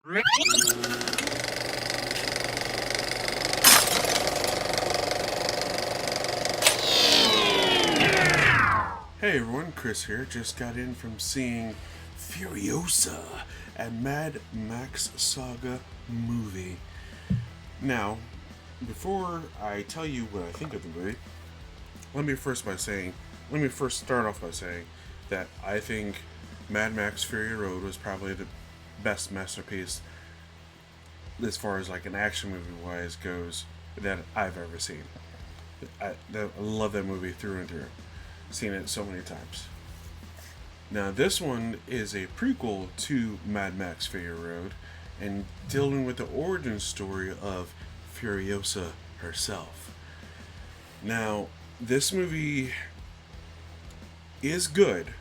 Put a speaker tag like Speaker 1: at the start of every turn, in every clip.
Speaker 1: Hey everyone, Chris here. Just got in from seeing Furiosa, a Mad Max Saga movie. Now, before I tell you what I think of the movie, let me first start off by saying that I think Mad Max Fury Road was probably the best masterpiece as far as like an action movie wise goes that I've ever seen. I love that movie through and through. Seen it so many times. Now, this one is a prequel to Mad Max Fury Road and dealing with the origin story of Furiosa herself. Now, this movie is good.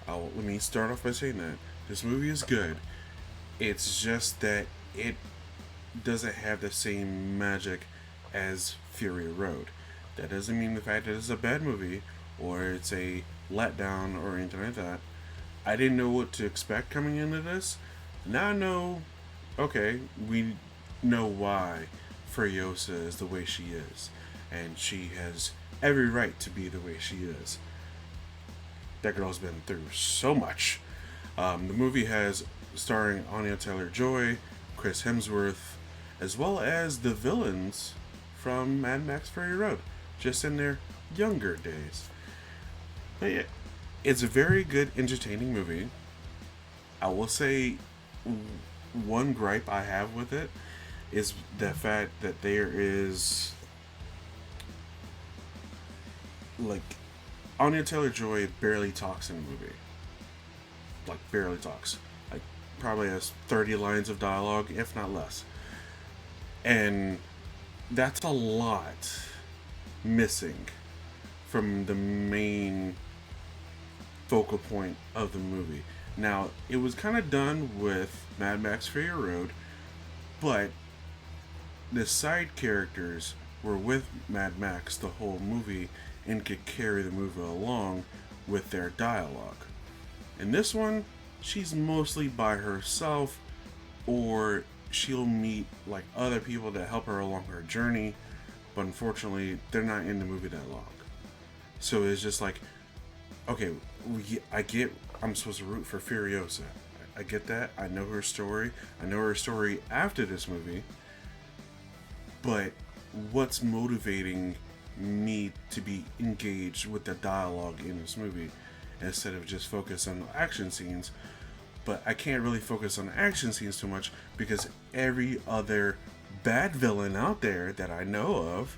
Speaker 1: Let me start off by saying that. This movie is good. It's just that it doesn't have the same magic as Fury Road. That doesn't mean the fact that it's a bad movie or it's a letdown or anything like that. I didn't know what to expect coming into this. Now I know, okay, we know why Furiosa is the way she is. And she has every right to be the way she is. That girl's been through so much. The movie has starring Anya Taylor-Joy, Chris Hemsworth, as well as the villains from Mad Max Fury Road, just in their younger days. But yeah, it's a very good, entertaining movie. I will say one gripe I have with it is the fact that there is like Anya Taylor-Joy barely talks in the movie. Like barely talks. Like probably has 30 lines of dialogue, if not less. And that's a lot missing from the main focal point of the movie. Now, it was kind of done with Mad Max Fury Road, but the side characters were with Mad Max the whole movie and could carry the movie along with their dialogue. In this one, she's mostly by herself, or she'll meet like other people that help her along her journey, but unfortunately, they're not in the movie that long. So it's just like, okay, I get I'm supposed to root for Furiosa. I get that. I know her story. I know her story after this movie. But what's motivating me to be engaged with the dialogue in this movie instead of just focus on the action scenes? But I can't really focus on the action scenes too much because every other bad villain out there that I know of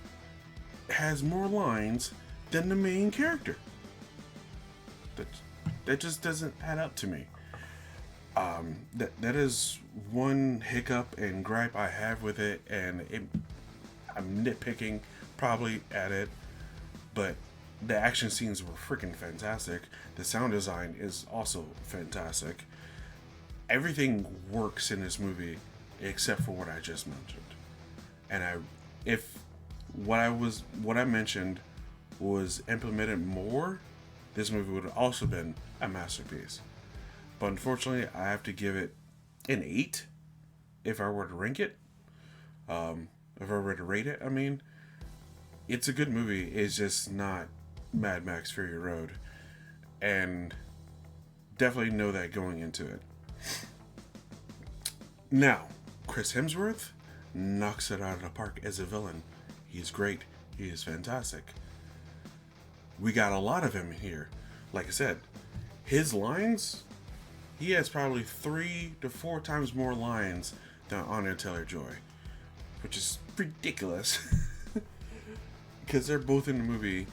Speaker 1: has more lines than the main character. That just doesn't add up to me. That is one hiccup and gripe I have with it, and I'm nitpicking probably at it, but the action scenes were freaking fantastic. The sound design is also fantastic. Everything works in this movie except for what I just mentioned. And if what I mentioned was implemented more, this movie would have also been a masterpiece. But unfortunately, I have to give it an 8 if I were to rank it. If I were to rate it, I mean, it's a good movie. It's just not Mad Max Fury Road. And definitely know that going into it. Now, Chris Hemsworth knocks it out of the park as a villain. He's great. He is fantastic. We got a lot of him here. Like I said, his lines, he has probably 3 to 4 times more lines than Anya Taylor-Joy, which is ridiculous. Because they're both in the movie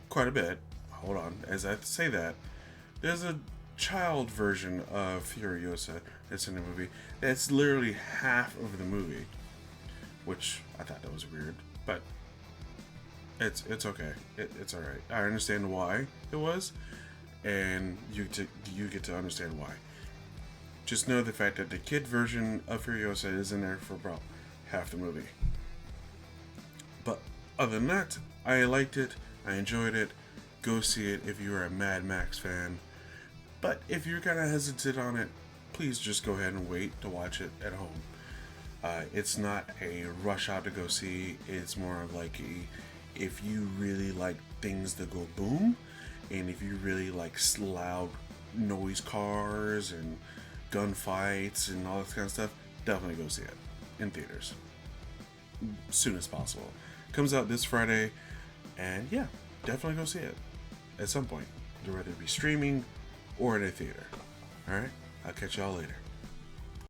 Speaker 1: quite a bit. Hold on, as I say that, there's a child version of Furiosa that's in the movie that's literally half of the movie, which I thought that was weird, but it's okay. It's all right. I understand why it was, and you get to understand why. Just know the fact that the kid version of Furiosa is in there for about half the movie. But other than that, I liked it. I enjoyed it. Go see it if you're a Mad Max fan. But if you're kind of hesitant on it, please just go ahead and wait to watch it at home. It's not a rush out to go see. It's more of like if you really like things that go boom, and if you really like loud noise cars and gunfights and all this kind of stuff, definitely go see it in theaters as soon as possible. Comes out this Friday, and yeah, definitely go see it at some point. Whether it be streaming or in a theater. Alright, I'll catch y'all later.